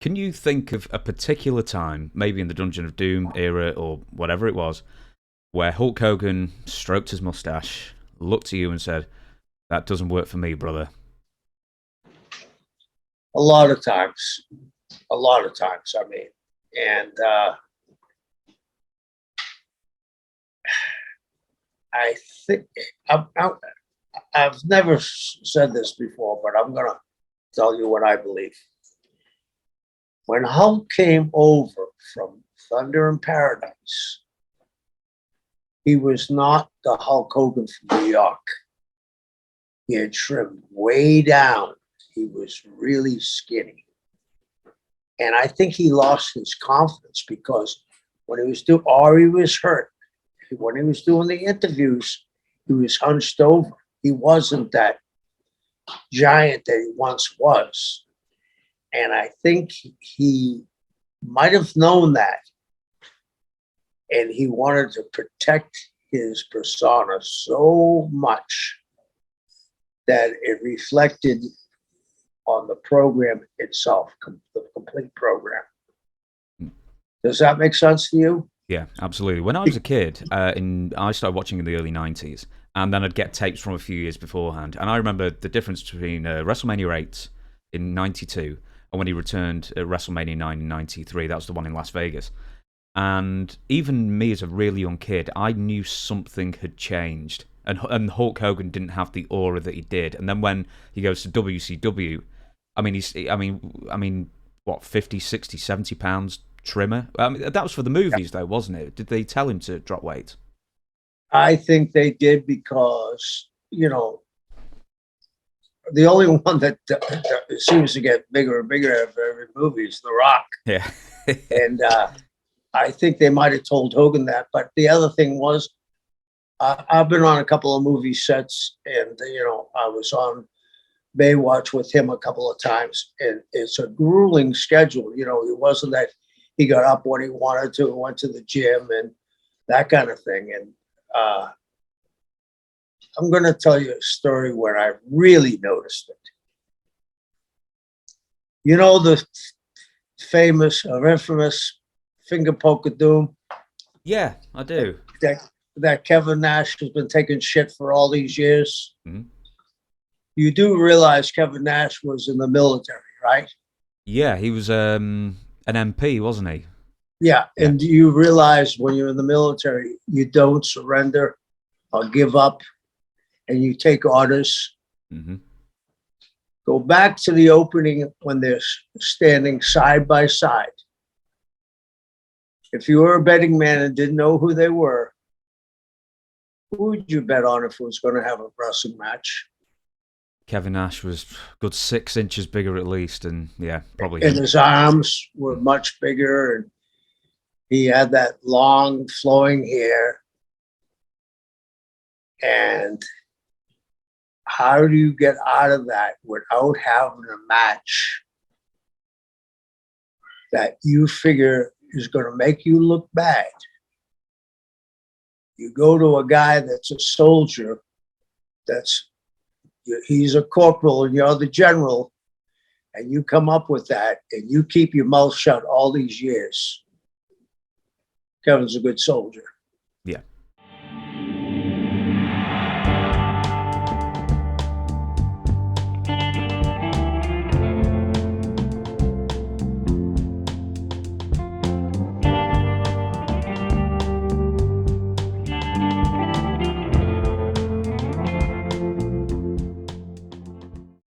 Can you think of a particular time, maybe in the Dungeon of Doom era or whatever it was, where Hulk Hogan stroked his mustache, looked at you, and said, "That doesn't work for me, brother"? A lot of times, a lot of times. I mean, and I think I've never said this before, but I'm gonna tell you what I believe. When Hulk came over from Thunder in Paradise, he was not the Hulk Hogan from New York. He had trimmed way down. He was really skinny. And I think he lost his confidence because when he was doing, or he was hurt. When he was doing the interviews, he was hunched over. He wasn't that giant that he once was. And I think he might have known that. And he wanted to protect his persona so much that it reflected on the program itself, the complete program. Does that make sense to you? Yeah, absolutely. When I was a kid, I started watching in the early '90s, and then I'd get tapes from a few years beforehand. And I remember the difference between WrestleMania 8 in '92 and when he returned at WrestleMania 9 in '93. That was the one in Las Vegas. And even me as a really young kid, I knew something had changed. And Hulk Hogan didn't have the aura that he did. And then when he goes to WCW, what, 50, 60, 70 pounds trimmer? That was for the movies, though, wasn't it? Did they tell him to drop weight? I think they did because, the only one that seems to get bigger and bigger every movie is The Rock. Yeah. And I think they might have told Hogan that. But the other thing was, I've been on a couple of movie sets, and I was on Baywatch with him a couple of times, and it's a grueling schedule. It wasn't that he got up when he wanted to and went to the gym and that kind of thing. And I'm going to tell you a story where I really noticed it. The famous or infamous finger poke of doom? Yeah, I do. That Kevin Nash has been taking shit for all these years. Mm-hmm. You do realize Kevin Nash was in the military, right? Yeah, he was an MP, wasn't he? Yeah, and you realize when you're in the military, you don't surrender or give up, and you take orders. Mm-hmm. Go back to the opening when they're standing side by side. If you were a betting man and didn't know who they were, who would you bet on if it was going to have a wrestling match? Kevin Nash was good 6 inches bigger at least, and yeah, probably. And his arms were much bigger, and he had that long flowing hair. And how do you get out of that without having a match that you figure is going to make you look bad? You go to a guy that's a soldier, he's a corporal and you're the general, and you come up with that and you keep your mouth shut all these years. Kevin's a good soldier.